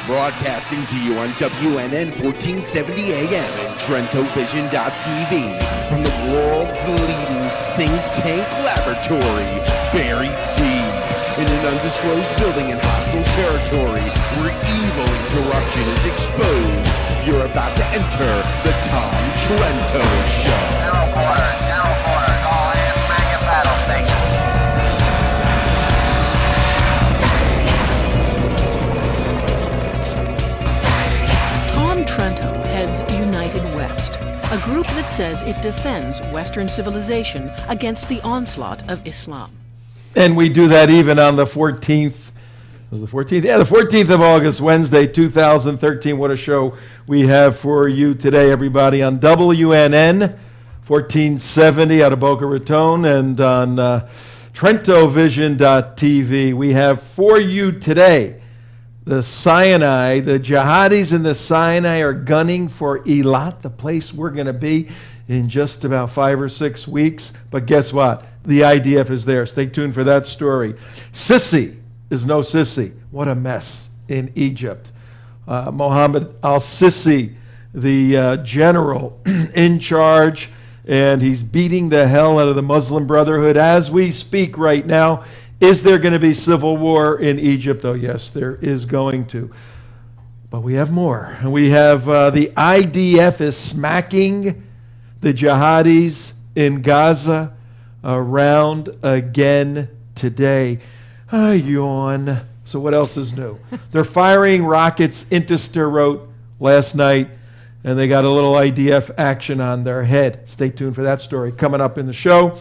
Broadcasting to you on WNN 1470 AM and TrentoVision.tv from the world's leading think tank laboratory, buried deep in an undisclosed building in hostile territory where evil and corruption is exposed. You're about to enter the Tom Trento Show. Now order, all hands back in battle, thank you. Tom Trento heads United West, a group that says it defends Western civilization against the onslaught of Islam. And we do that even on the 14th. Was the 14th? Yeah, the 14th of August, Wednesday, 2013. What a show we have for you today, everybody, on WNN 1470 out of Boca Raton and on TrentoVision.tv. We have for you today the Sinai. The jihadis in the Sinai are gunning for Eilat, the place we're going to be in just about 5 or 6 weeks. But guess what? The IDF is there. Stay tuned for that story. Sisi is no sissy. What a mess in Egypt. Mohammed al-Sisi, the general in charge, and he's beating the hell out of the Muslim Brotherhood as we speak right now. Is there going to be civil war in Egypt? Oh, yes, there is going to. But we have more. And we have the IDF is smacking the jihadis in Gaza around again today. Yawn. So what else is new? They're firing rockets into Sderot last night, and they got a little IDF action on their head. Stay tuned for that story coming up in the show.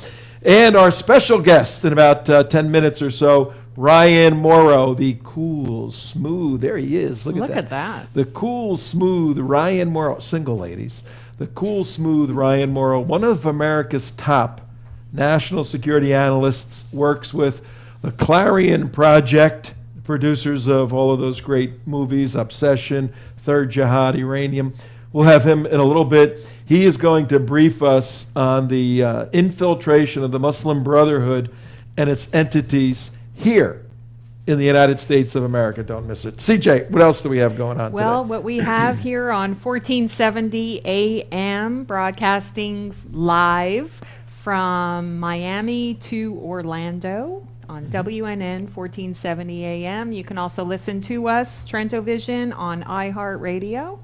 And our special guest in about 10 minutes or so, Ryan Morrow, the cool, smooth, there he is. Look at that. The cool, smooth Ryan Morrow, single ladies. The cool, smooth Ryan Morrow, one of America's top national security analysts, works with the Clarion Project, the producers of all of those great movies, Obsession, Third Jihad, Uranium. We'll have him in a little bit. He is going to brief us on the infiltration of the Muslim Brotherhood and its entities here in the United States of America. Don't miss it. CJ, what else do we have going on today? Well, what we have here on 1470 AM, broadcasting live from Miami to Orlando on WNN 1470 AM. You can also listen to us, TrentoVision, on iHeartRadio.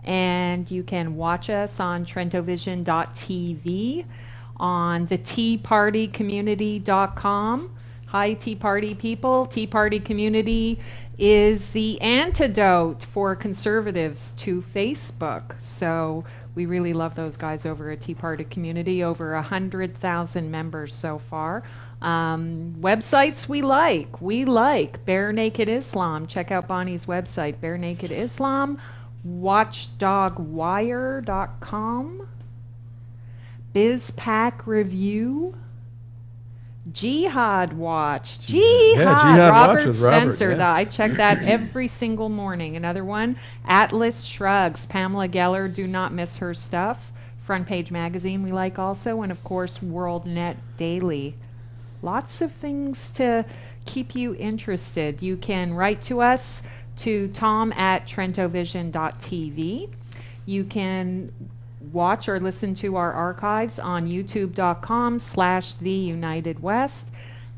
And you can watch us on TrentoVision.tv, on the TeaPartyCommunity.com. Hi, Tea Party people. Tea Party Community is the antidote for conservatives to Facebook. So we really love those guys over at Tea Party Community. Over 100,000 members so far. Websites we like Bare Naked Islam. Check out Bonnie's website, Bare Naked Islam. WatchdogWire.com, BizPack Review, Jihad Watch. Jihad Robert Watch Spencer. Robert, yeah. I check that every single morning. Another one, Atlas Shrugs. Pamela Geller, do not miss her stuff. Front Page Magazine we like also. And, of course, WorldNet Daily. Lots of things to keep you interested. You can write to us to tom@TrentoVision.tv. You can watch or listen to our archives on youtube.com/theunitedwest.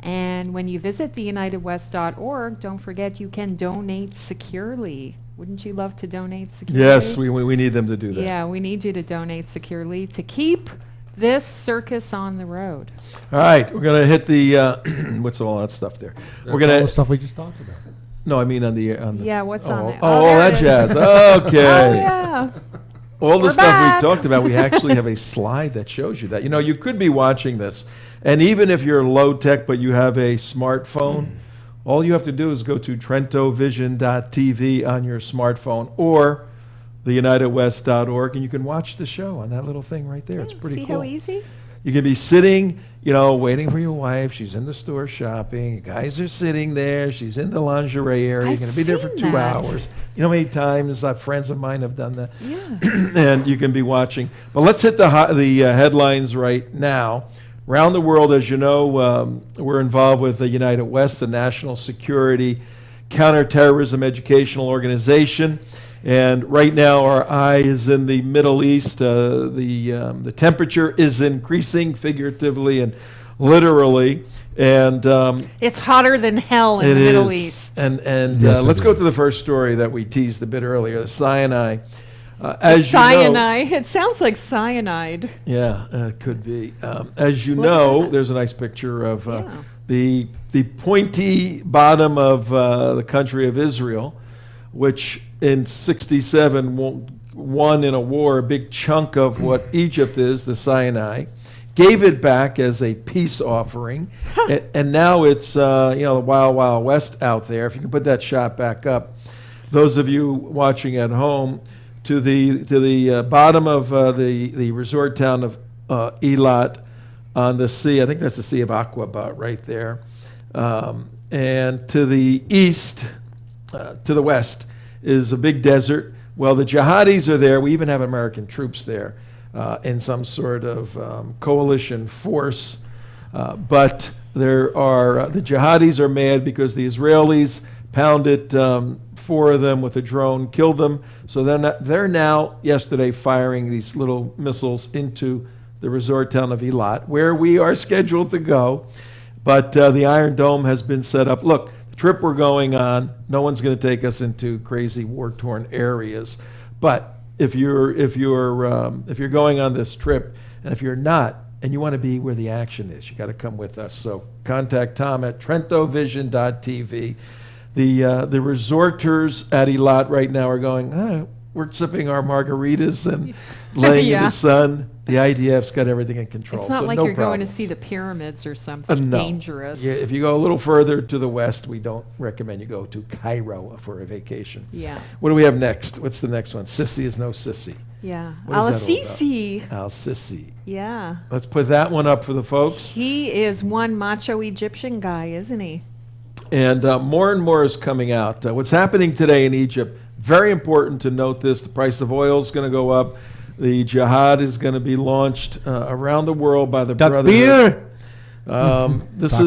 And when you visit theunitedwest.org, don't forget you can donate securely. Wouldn't you love to donate securely? Yes, we need them to do that. Yeah, we need you to donate securely to keep this circus on the road. All right, we're going to hit the, what's all that stuff there? That's We're going all the to, stuff we just talked about. no, I mean on the Yeah, what's on it? Oh, there that it is. jazz. Okay. Oh, yeah. All the We're stuff back. we talked about, we actually have a slide that shows you that. You know, you could be watching this, and even if you're low tech but you have a smartphone, all you have to do is go to TrentoVision.tv on your smartphone or theunitedwest.org, and you can watch the show on that little thing right there. It's pretty See cool. how easy? You can be sitting, you know, waiting for your wife. She's in the store shopping. You guys are sitting there. She's in the lingerie area. You're I've going to be there for seen 2 that. hours. You know how many times friends of mine have done that? Yeah. And you can be watching. But let's hit the headlines right now. Around the world, as you know, we're involved with the United West, the national security counterterrorism educational organization. And right now our eye is in the Middle East. The temperature is increasing figuratively and literally. And It's hotter than hell in it the Middle is. East. And Yes, let's it go is. to the first story that we teased a bit earlier, the Sinai. As Cyanide. It sounds like cyanide. you know, yeah, it could be. As you know, there's a nice picture of Yeah. the pointy bottom of the country of Israel, which in '67 won in a war a big chunk of what Egypt is, the Sinai, gave it back as a peace offering, and now it's the wild, wild west out there. If you can put that shot back up, those of you watching at home, to the bottom of the resort town of Eilat on the sea. I think that's the Sea of Aqaba right there, and to the east, to the west, is a big desert. Well, the jihadis are there. We even have American troops there in some sort of coalition force. But there are the jihadis are mad because the Israelis pounded 4 of them with a drone, killed them. So they're now yesterday firing these little missiles into the resort town of Eilat, where we are scheduled to go. But the Iron Dome has been set up. Look, the trip we're going on, no one's going to take us into crazy war-torn areas. But if you're going on this trip, and if you're not, and you want to be where the action is, you got to come with us. So contact Tom at TrentoVision.tv. The resorters at Eilat right now are going, we're sipping our margaritas and laying in Yeah. the sun. The IDF's got everything in control. It's not so like no you're going to problems. see the pyramids or something No. dangerous. Yeah, if you go a little further to the west, we don't recommend you go to Cairo for a vacation. Yeah. What do we have next? What's the next one? Sissy is no sissy. Yeah. What is that all Al-Sisi. Al-Sisi. Yeah. Let's put that one up for the folks. He is one macho Egyptian guy, isn't he? And more and more is coming out. What's happening today in Egypt, very important to note this. The price of oil is going to go up. The jihad is going to be launched around the world by the Brotherhood. This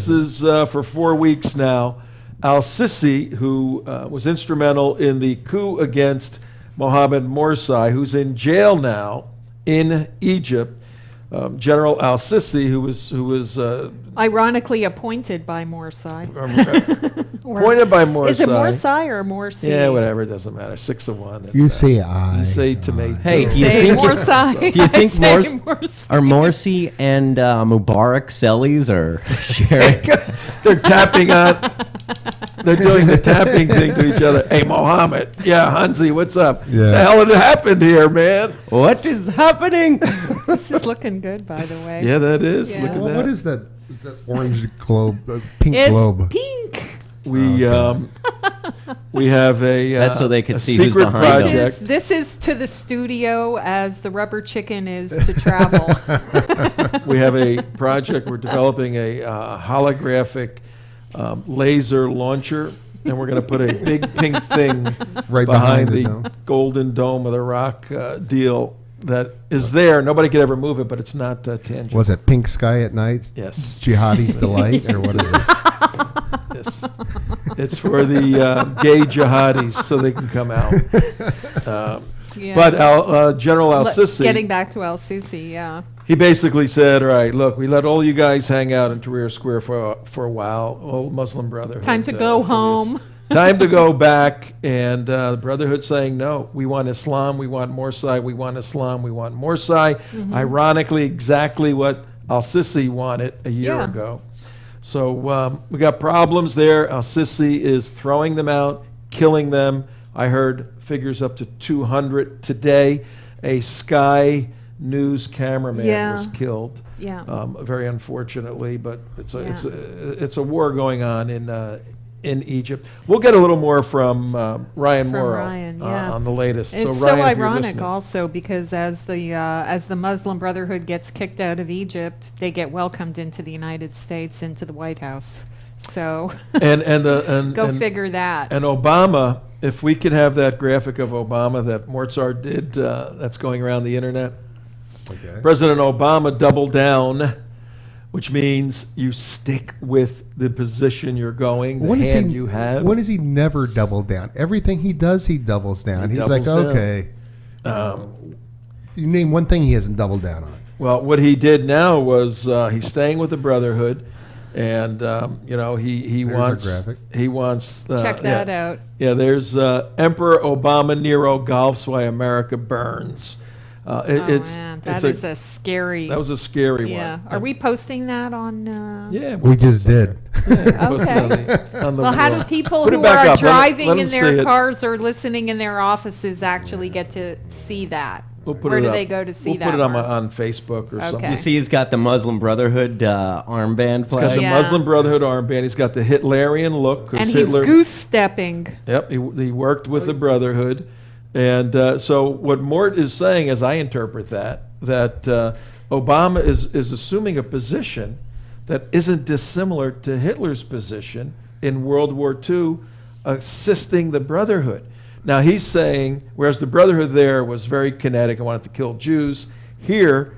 is for 4 weeks now. Al-Sisi, who was instrumental in the coup against Mohammed Morsi, who's in jail now in Egypt. General Al-Sisi, who was Ironically appointed by Morsi. appointed by Morsi. Is it Morsi or Morsi? Yeah, whatever. It doesn't matter. 6 of 1. And, You say I. You say tomato. Hey, do you Say think Morsi. do you think I say Morsi. Are Morsi and Mubarak Sellies or sharing? They're tapping on. They're doing the tapping thing to each other. Hey, Mohammed. Yeah, Hansi, what's up? Yeah. The hell had happened here, man? What is happening? This is looking good, by the way. Yeah, that is. Yeah. Look at that. What is that? That orange globe, the pink It's globe. pink. We we have a That's so they could a see who's secret behind them. project. This is to the studio as the rubber chicken is to travel. We have a project. We're developing a holographic laser launcher, and we're going to put a big pink thing Right behind behind the it, no? golden dome of the rock deal that is there. Nobody could ever move it, but it's not tangible. Was it Pink Sky at Night? Yes. Jihadi's Delight, or what is this? Yes. It's for the gay jihadis so they can come out. Yeah. But General Al-Sisi, Getting back to Al-Sisi, yeah. he basically said, all right, look, we let all you guys hang out in Tahrir Square for a while, old Muslim Brotherhood. Time to go home. Time to go back, and the Brotherhood saying, no, we want Islam, we want Morsi, we want Islam, we want Morsi. Ironically, exactly what Al-Sisi wanted a year Yeah. ago. So we got problems there. Al-Sisi is throwing them out, killing them. I heard figures up to 200 today. A Sky News cameraman Yeah. was killed. Yeah. Very unfortunately, but it's Yeah. it's a war going on in Egypt. We'll get a little more from Ryan From Morrow Ryan, yeah. on the latest. It's so, so Ryan, if you're ironic listening- also because as the Muslim Brotherhood gets kicked out of Egypt, they get welcomed into the United States, into the White House. So and go figure that. And Obama, if we could have that graphic of Obama that Mozart did, that's going around the internet. Okay. President Obama doubled down which means you stick with the position you're going, the When is hand he, you have. When does he never double down? Everything he does, he doubles down. He's like, doubles down. okay. You name one thing he hasn't doubled down on. Well, what he did now was he's staying with the Brotherhood, and he There's our wants graphic. Check that out. Yeah, there's Emperor Obama Nero golfs while America burns. Man, that is a scary. That was a scary yeah. one. Are we posting that on? Yeah, We just did. posted Okay. on the Well, how wall. do people Put it who back are up. driving Let 'em in see their it. cars or listening in their offices actually get to see that? We'll put Where it do up. they go to see we'll that? Put it Mark? on Facebook or something. Okay. You see, he's got the Muslim Brotherhood armband He's got flag. the Yeah. Muslim Brotherhood armband. He's got the Hitlerian look. 'cause And he's Hitler, goose stepping. Yep, he worked with the Brotherhood. And so what Mort is saying, as I interpret that Obama is assuming a position that isn't dissimilar to Hitler's position in World War II, assisting the Brotherhood. Now he's saying, whereas the Brotherhood there was very kinetic and wanted to kill Jews, here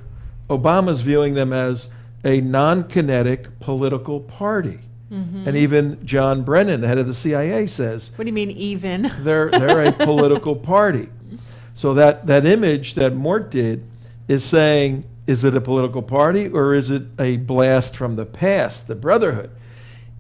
Obama's viewing them as a non-kinetic political party. And even John Brennan, the head of the CIA, says What do you mean even? they're a political party. So that image that Mort did is saying, is it a political party or is it a blast from the past, the Brotherhood?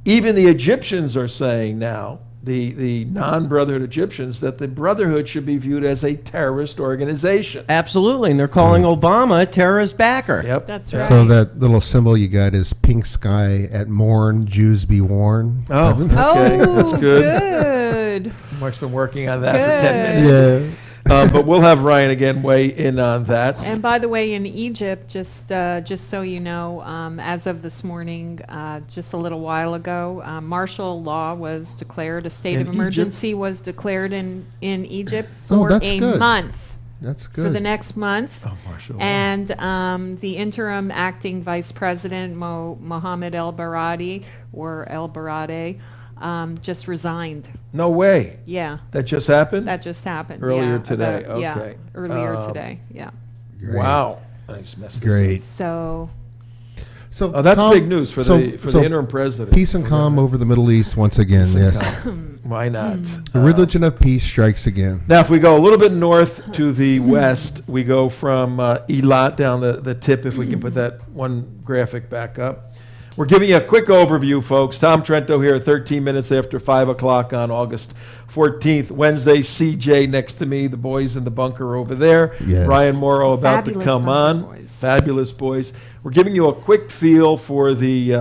Even the Egyptians are saying now, the non-Brotherhood Egyptians, that the Brotherhood should be viewed as a terrorist organization. Absolutely, and they're calling Obama a terrorist backer. Yep. That's right. So that little symbol you got is pink sky at morn, Jews be worn. Oh, okay, Oh, that's good. good. Mark's been working on that for 10 Good. minutes. But we'll have Ryan again weigh in on that. And by the way, in Egypt, just so you know, as of this morning, just a little while ago, martial law was declared. A state In of emergency was declared in Egypt Oh, for that's a good. month. That's good. For the next month. Oh, martial law. And the interim acting vice president, Mohammed El Baradi, or El Barade, just resigned. No way. Yeah, That just happened? that just happened. Earlier yeah, today, yeah, okay. earlier today, yeah. Great. Wow. I just messed this Great. So, So Oh, that's Tom- big news for so- the so interim president. Peace and calm over the Middle East once again. Peace and Yes. calm. Why not? The religion of peace strikes again. Now, if we go a little bit north to the west, we go from Eilat down the tip, if we can put that one graphic back up. We're giving you a quick overview, folks. Tom Trento here at 13 minutes after 5 o'clock on August 14th. Wednesday, CJ next to me, the boys in the bunker over there. Yes. Ryan Morrow about to Fabulous come bunker on. boys. Fabulous boys. We're giving you a quick feel for the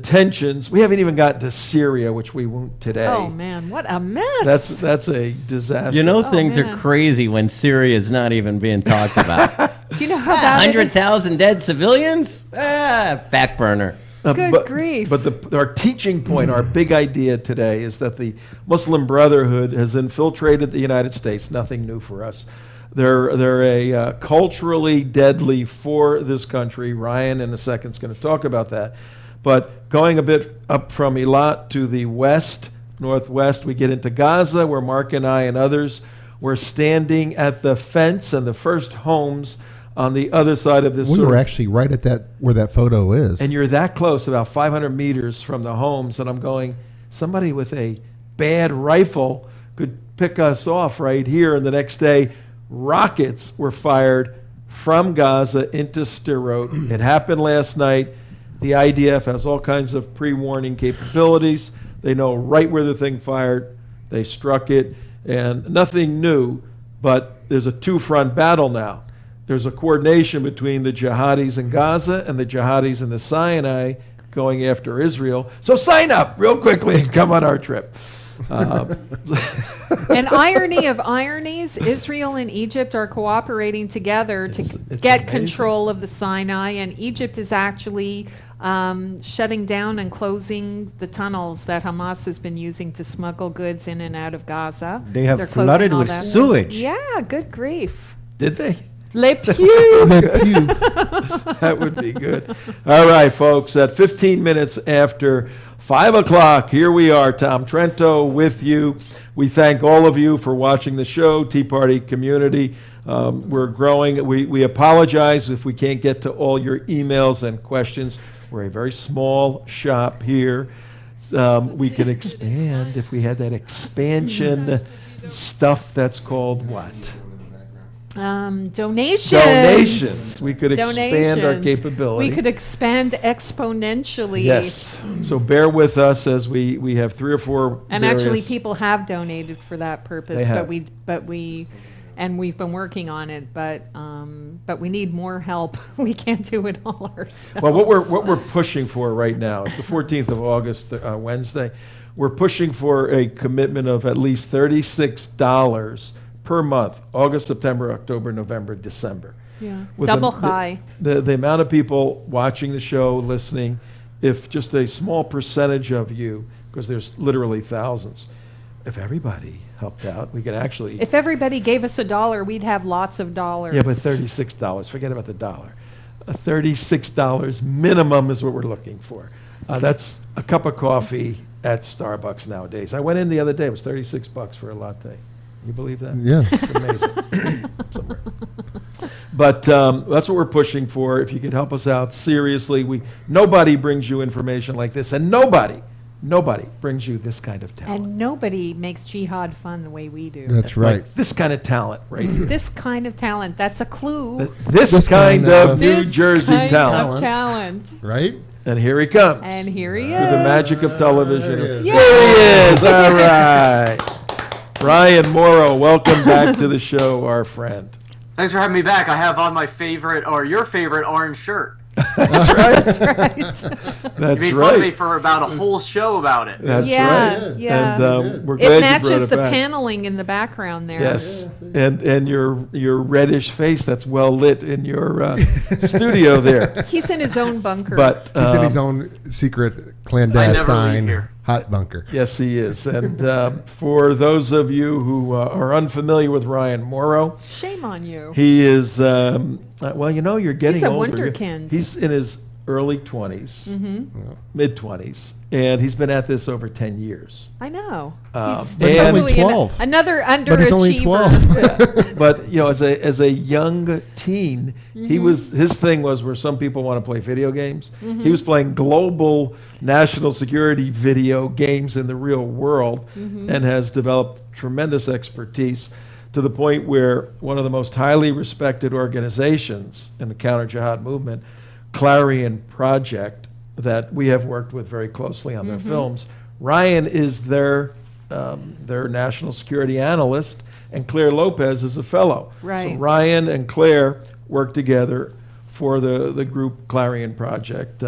tensions. We haven't even gotten to Syria, which we won't today. oh man, what a mess! That's a disaster. You know, Oh, things man. are crazy when Syria is not even being talked about. Do you know how bad it is? 100,000 dead civilians? Back burner. Good grief. But our teaching point, our big idea today is that the Muslim Brotherhood has infiltrated the United States. Nothing new for us. They're a culturally deadly for this country. Ryan in a second is going to talk about that. But going a bit up from Eilat to the west, northwest, we get into Gaza, where Mark and I and others were standing at the fence and the first homes on the other side of this. We sort were of- actually right at that where that photo is. and you're that close, about 500 meters from the homes, and I'm going, somebody with a bad rifle could pick us off right here. And the next day, rockets were fired from Gaza into Sderot. It happened last night. The IDF has all kinds of pre-warning capabilities. They know right where the thing fired. They struck it, and nothing new, but there's a two-front battle now. There's a coordination between the jihadis in Gaza and the jihadis in the Sinai going after Israel. So sign up real quickly and come on our trip. An irony of ironies, Israel and Egypt are cooperating together to It's get amazing. control of the Sinai, and Egypt is actually shutting down and closing the tunnels that Hamas has been using to smuggle goods in and out of Gaza. They have They're closing flooded all with that. sewage. Yeah, good grief. Did they? Le Pew. That would be good. All right, folks, at 15 minutes after 5 o'clock, here we are, Tom Trento with you. We thank all of you for watching the show, Tea Party community. We're growing. We apologize if we can't get to all your emails and questions. We're a very small shop here. We can expand if we had that expansion stuff that's called what? Donations. Donations. We could expand our capability. We could expand exponentially. Yes. So bear with us as we have 3 or 4. And actually, people have donated for that purpose. They have. And we've been working on it, but we need more help. We can't do it all ourselves. Well, what we're pushing for right now is the 14th of August, Wednesday. We're pushing for a commitment of at least $36 per month: August, September, October, November, December. Yeah, With double high. The amount of people watching the show, listening, if just a small percentage of you, because there's literally thousands, if everybody helped out, we could actually. If everybody gave us $1, we'd have lots of dollars. Yeah, but $36. Forget about the dollar. $36 minimum is what we're looking for. That's a cup of coffee at Starbucks nowadays. I went in the other day. It was $36 for a latte. You believe that? Yeah. It's amazing. Somewhere. But that's what we're pushing for. If you could help us out, seriously, nobody brings you information like this, and nobody brings you this kind of talent. And nobody makes jihad fun the way we do. That's right. Like this kind of talent right here. This kind of talent, that's a clue. This kind of New This Jersey kind talent. of talent. Right? And here he comes. And here he Through is. the magic of television. There he is. There he is. All right. Ryan Morrow, welcome back to the show, our friend. Thanks for having me back. I have on my favorite, or your favorite, orange shirt. That's right. That's right. That's You made fun of me right. for about a whole show about it. That's Yeah, right. yeah. And we're glad It you matches brought it the back. paneling in the background there. Yes, and your reddish face that's well lit in your studio there. He's in his own bunker. But He's in his own secret clandestine here. hot bunker. yes, he is. And for those of you who are unfamiliar with Ryan Morrow, Shame on you. he is well, you're getting He's a older. wonderkind. He's in his early 20s, Mm-hmm. mid 20s, and he's been at this over 10 years. I know. He's But he's only totally 12. another underachiever. But he's only 12. But as a young teen, his thing was where some people want to play video games. He was playing global national security video games in the real world, and has developed tremendous expertise to the point where one of the most highly respected organizations in the counter jihad movement, Clarion Project, that we have worked with very closely on their films. Ryan is their national security analyst, and Claire Lopez is a fellow. Right. So Ryan and Claire work together for the group Clarion Project,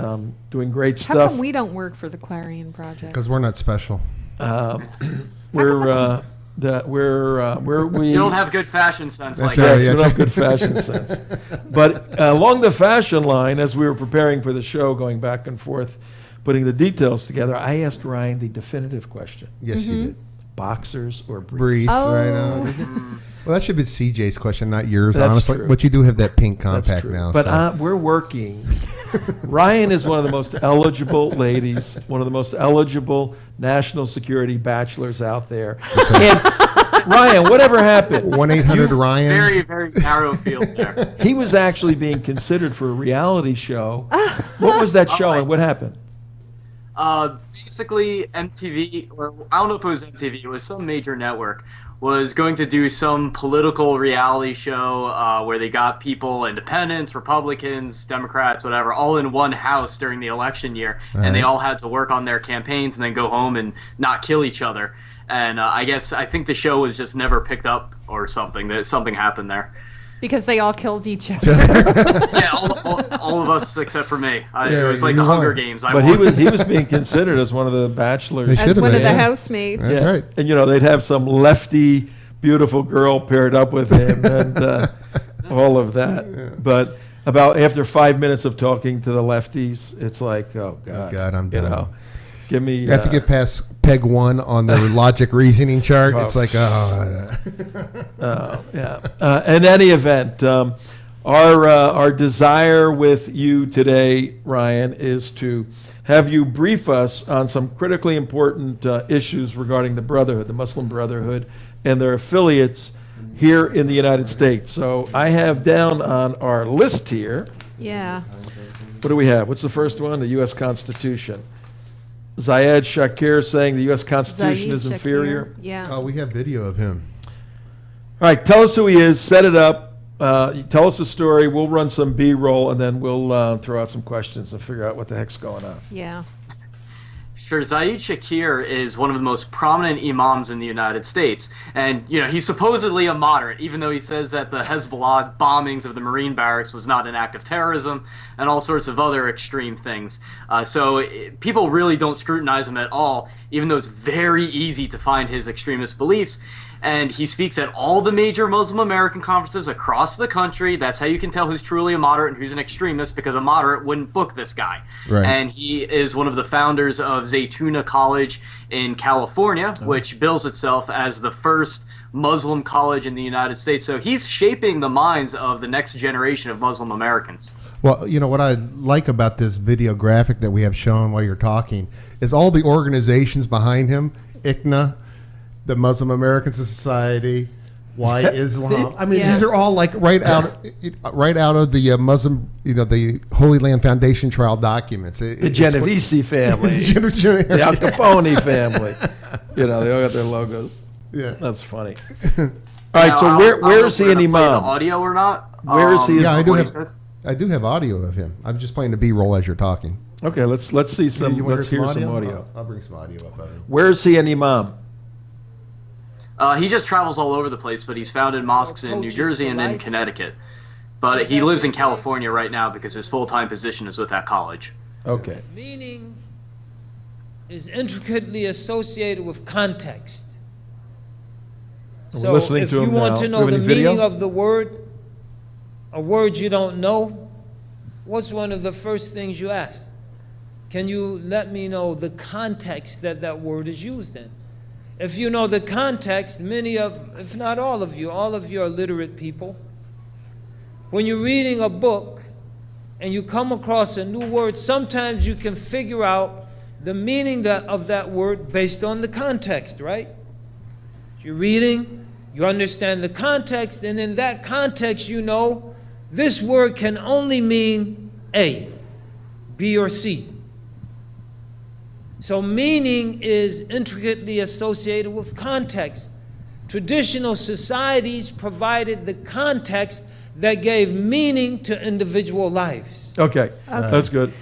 doing great How stuff. come we don't work for the Clarion Project? Because we're not special. We You don't have good fashion sense like right. that. Yes, Yeah, we don't have good fashion sense. But along the fashion line, as we were preparing for the show, going back and forth, putting the details together, I asked Ryan the definitive question: Yes, you did. boxers or briefs? Breeze. Oh. Right now. Well, that should be CJ's question, not yours, That's honestly. true. But you do have that pink That's compact true. now. But so. we're working. Ryan is one of the most eligible ladies, one of the most eligible national security bachelors out there. And Ryan, whatever happened? 1-800-RYAN. Very, very narrow field there. He was actually being considered for a reality show. What was that show and what happened? Basically, MTV, or I don't know if it was MTV, it was some major network, was going to do some political reality show where they got people, independents, Republicans, Democrats, whatever, all in one house during the election year, and they all had to work on their campaigns and then go home and not kill each other. And I think the show was just never picked up or something. That something happened there. Because they all killed each other. Yeah, all of us except for me. It was like you the Hunger won. Games. But he was being considered as one of the bachelors. They As should've one been, of the yeah. housemates. That's right. And they'd have some lefty, beautiful girl paired up with him, and all of that. But about after 5 minutes of talking to the lefties, it's like, oh God, God, I'm done. give me. You have to get past peg 1 on their logic reasoning chart. Oh. It's like, Yeah. In any event, our desire with you today, Ryan, is to have you brief us on some critically important issues regarding the Brotherhood, the Muslim Brotherhood, and their affiliates here in the United States. So I have down on our list here, Yeah. what do we have? What's the first one? The U.S. Constitution. Zayed Shakir saying the U.S. Constitution Zaid is Shakir. inferior. Yeah. oh, we have video of him. All right, tell us who he is, set it up, tell us the story, we'll run some B-roll, and then we'll throw out some questions and figure out what the heck's going on. Yeah. Sure, Zaid Shakir is one of the most prominent imams in the United States. And, he's supposedly a moderate, even though he says that the Hezbollah bombings of the Marine barracks was not an act of terrorism and all sorts of other extreme things. People really don't scrutinize him at all, even though it's very easy to find his extremist beliefs. And he speaks at all the major Muslim American conferences across the country. That's how you can tell who's truly a moderate and who's an extremist, because a moderate wouldn't book this guy. Right. And he is one of the founders of Zaytuna College in California, which bills itself as the first Muslim college in the United States. So he's shaping the minds of the next generation of Muslim Americans. Well, what I like about this video graphic that we have shown while you're talking is all the organizations behind him, ICNA, the Muslim American Society, Why Islam. I mean, Yeah. these are all like right out of the Muslim, the Holy Land Foundation trial documents. The Genovese family, the Al Capone family. They all got their logos. Yeah. That's funny. All right, so where is he an The imam? audio or not? Where is he? Yeah, What I do have audio of him. I'm just playing the B-roll as you're talking. Okay, let's see some. You wanna Let's hear some audio. I'll bring some audio up of him. Where is he an imam? He just travels all over the place, but he's founded mosques in New Jersey and in Connecticut. But he lives in California right now because his full-time position is with that college. Okay. Meaning is intricately associated with context. We're So listening if to you him want now. to Do know we have the any video? meaning of the word, a word you don't know, what's one of the first things you ask? Can you let me know the context that that word is used in? If you know the context, many of, if not all of you are literate people. When you're reading a book and you come across a new word, sometimes you can figure out the meaning of that word based on the context, right? You're reading, you understand the context, and in that context you know this word can only mean A, B, or C. So meaning is intricately associated with context. Traditional societies provided the context that gave meaning to individual lives. Okay, that's good.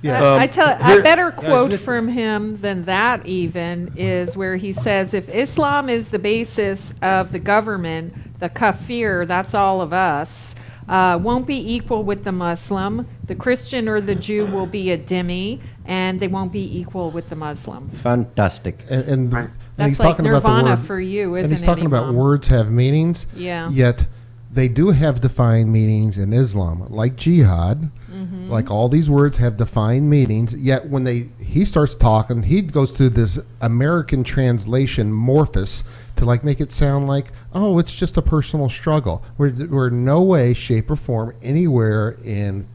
A here- better quote from him than that even is where he says, if Islam is the basis of the government, the kafir, that's all of us, won't be equal with the Muslim. The Christian or the Jew will be a dhimmi, and they won't be equal with the Muslim. Fantastic. And That's he's like talking about the nirvana word, for you, and isn't he's it, talking about Imam? words have meanings. Yeah. Yet they do have defined meanings in Islam, like jihad. Mm-hmm. Like all these words have defined meanings. Yet when he starts talking, he goes through this American translation morphous to like make it sound like, oh, it's just a personal struggle. We're in no way, shape, or form anywhere in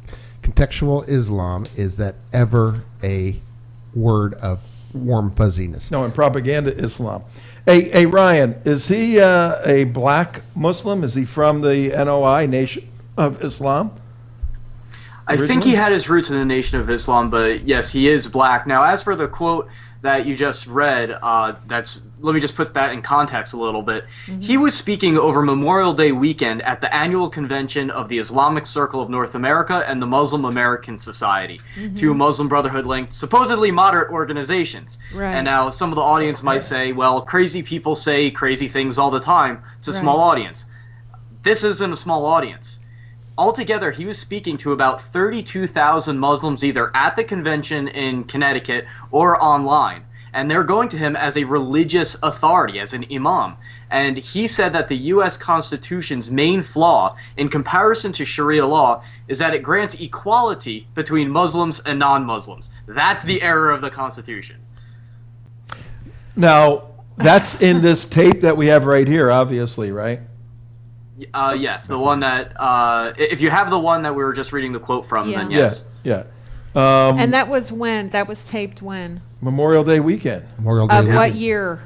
contextual Islam is that ever a word of warm fuzziness. No, in propaganda Islam. Hey, Ryan, is he a black Muslim? Is he from the NOI, Nation of Islam? I think he had his roots in the Nation of Islam, but yes, he is black. Now, as for the quote that you just read, let me just put that in context a little bit. Mm-hmm. He was speaking over Memorial Day weekend at the annual convention of the Islamic Circle of North America and the Muslim American Society, two Muslim Brotherhood-linked, supposedly moderate organizations. Right. And now some of the audience might say, well, crazy people say crazy things all the time. It's a small audience. This isn't a small audience. Altogether, he was speaking to about 32,000 Muslims either at the convention in Connecticut or online. And they're going to him as a religious authority, as an imam. And he said that the U.S. Constitution's main flaw in comparison to Sharia law is that it grants equality between Muslims and non-Muslims. That's the error of the Constitution. Now, that's in this tape that we have right here, obviously, right? Yes, the one that if you have the one that we were just reading the quote from, then Yeah. yes. Yeah. And that was when? That was taped when? Memorial Day weekend. Memorial Day Of weekend. what year?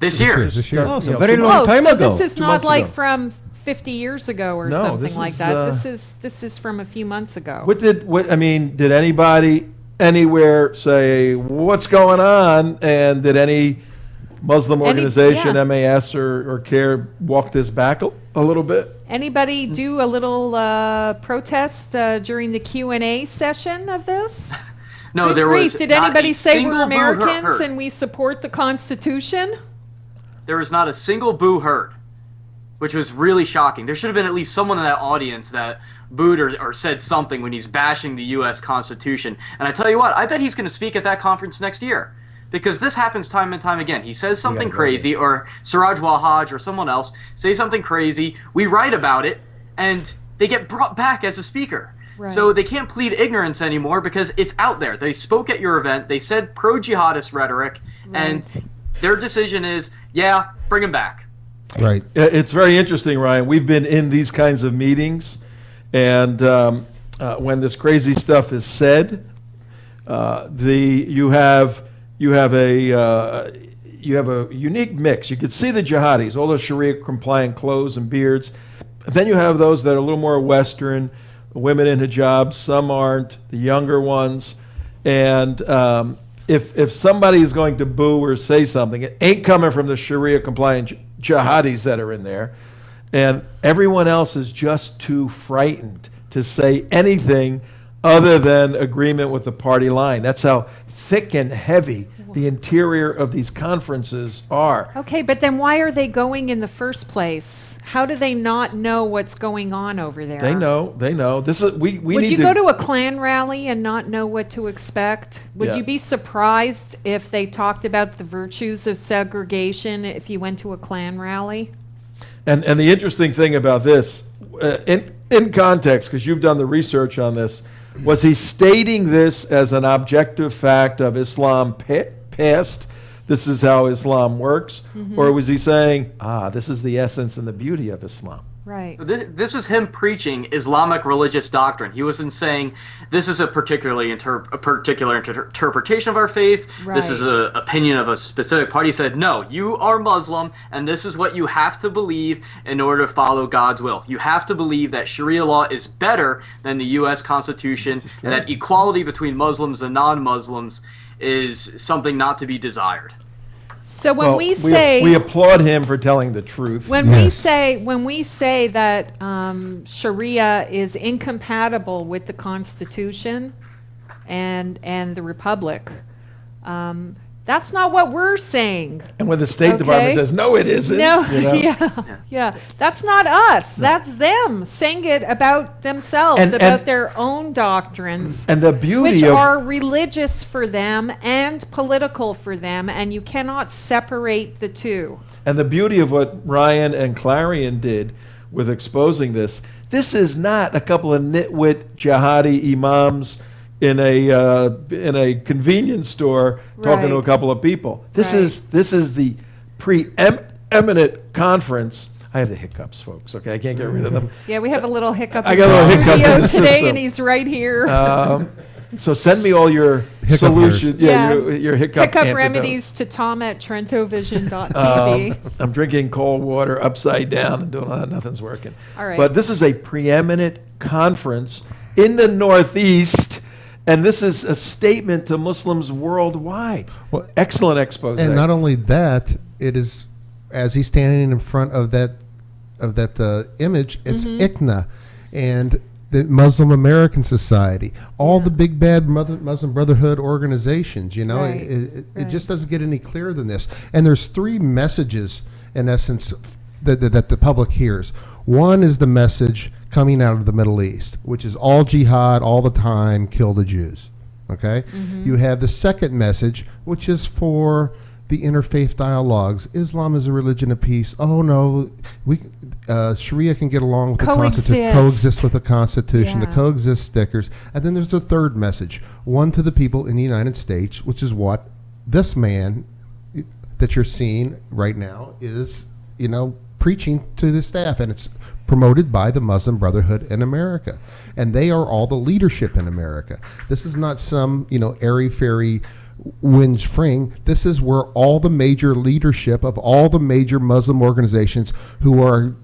This year. This year. Oh, so You know, very two long months- time so ago. this is 2 not months like ago. from 50 years ago or No, something this like is, that. This is from a few months ago. Did anybody anywhere say, what's going on? And did any Muslim organization, yeah. MAS or CARE, walk this back a little bit? Anybody do a little protest during the Q&A session of this? No, Good there grief. was Did not anybody a say we're single boo Americans heard. and we support the Constitution? There was not a single boo heard, which was really shocking. There should have been at least someone in that audience that booed or said something when he's bashing the U.S. Constitution. And I tell you what, I bet he's going to speak at that conference next year. Because this happens time and time again. He says something crazy, or Siraj Wahaj or someone else say something crazy. We write about it, and they get brought back as a speaker. Right. So they can't plead ignorance anymore because it's out there. They spoke at your event. They said pro-jihadist rhetoric, and their decision is, yeah, bring him back. Right. It's very interesting, Ryan. We've been in these kinds of meetings, and when this crazy stuff is said, you have a unique mix. You can see the jihadis, all the Sharia compliant clothes and beards. Then you have those that are a little more Western, women in hijabs. Some aren't. The younger ones, and if somebody is going to boo or say something, it ain't coming from the Sharia compliant jihadis that are in there, and everyone else is just too frightened to say anything other than agreement with the party line. That's how thick and heavy the interior of these conferences are. Okay, but then why are they going in the first place? How do they not know what's going on over there? They know. This is we Would need you go to a Klan rally and not know what to expect? Would Yeah. you be surprised if they talked about the virtues of segregation if you went to a Klan rally? And the interesting thing about this, in context, because you've done the research on this, was he stating this as an objective fact of Islam past? This is how Islam works? Or was he saying, this is the essence and the beauty of Islam? Right. This is him preaching Islamic religious doctrine. He wasn't saying this is a particular interpretation of our faith. This is an opinion of a specific party. He said, no, you are Muslim, and this is what you have to believe in order to follow God's will. You have to believe that Sharia law is better than the U.S. Constitution, and that equality between Muslims and non-Muslims is something not to be desired. So when Well, we say we applaud him for telling the truth. when we say that Sharia is incompatible with the Constitution and the Republic, that's not what we're saying. And when the State Department says, no, it isn't. No, you know? yeah, that's not us. That's them saying it about themselves, And- about and- their own doctrines. And the beauty Which of are religious for them and political for them, and you cannot separate the two. And the beauty of what Ryan and Clarion did with exposing this is not a couple of nitwit jihadi imams in a convenience store talking to a Right. couple of people. This Right. is the preeminent conference. I have the hiccups, folks. Okay, I can't get rid of them. Yeah, we have a little hiccup I in got a the little hiccup in studio the today, system. and he's right here. So send me all your Hiccup solutions. Yeah. Your hiccup antidotes. remedies to Tom at TrentoVision.tv. I'm drinking cold water upside down and doing all that. Nothing's working. All right. But this is a preeminent conference in the Northeast, and this is a statement to Muslims worldwide. Well, Excellent expose. And not only that, it is as he's standing in front of that image. It's ICNA and the Muslim American Society, all the big bad Muslim Brotherhood organizations. You know, Right. it just doesn't get any clearer than this. And there's three messages in essence that the public hears. One is the message coming out of the Middle East, which is all jihad, all the time, kill the Jews. Okay? You have the second message, which is for the interfaith dialogues. Islam is a religion of peace. Oh no, Sharia can get along with the Constitution, coexist with the Constitution, the Yeah. coexist stickers. And then there's the third message, one to the people in the United States, which is what this man, that you're seeing right now is, preaching to the staff, and it's promoted by the Muslim Brotherhood in America, and they are all the leadership in America. This is not some airy-fairy whinge fring. This is where all the major leadership of all the major Muslim organizations who are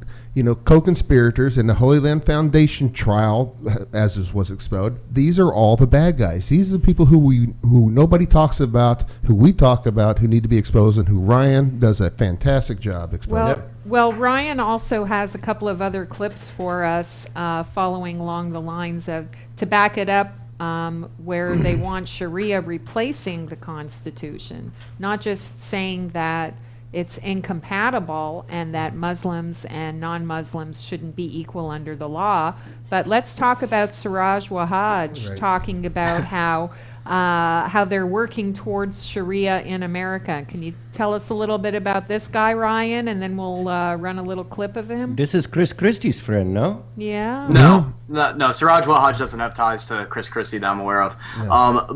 co-conspirators in the Holy Land Foundation trial, as was exposed, these are all the bad guys. These are the people who nobody talks about, who we talk about, who need to be exposed, and who Ryan does a fantastic job exposing. Well, Ryan also has a couple of other clips for us following along the lines of, to back it up, where they want Sharia replacing the Constitution, not just saying that it's incompatible and that Muslims and non-Muslims shouldn't be equal under the law. But let's talk about Siraj Wahhaj talking about how they're working towards Sharia in America. Can you tell us a little bit about this guy, Ryan, and then we'll run a little clip of him? This is Chris Christie's friend, no? Yeah. No, Siraj Wahhaj doesn't have ties to Chris Christie that I'm aware of.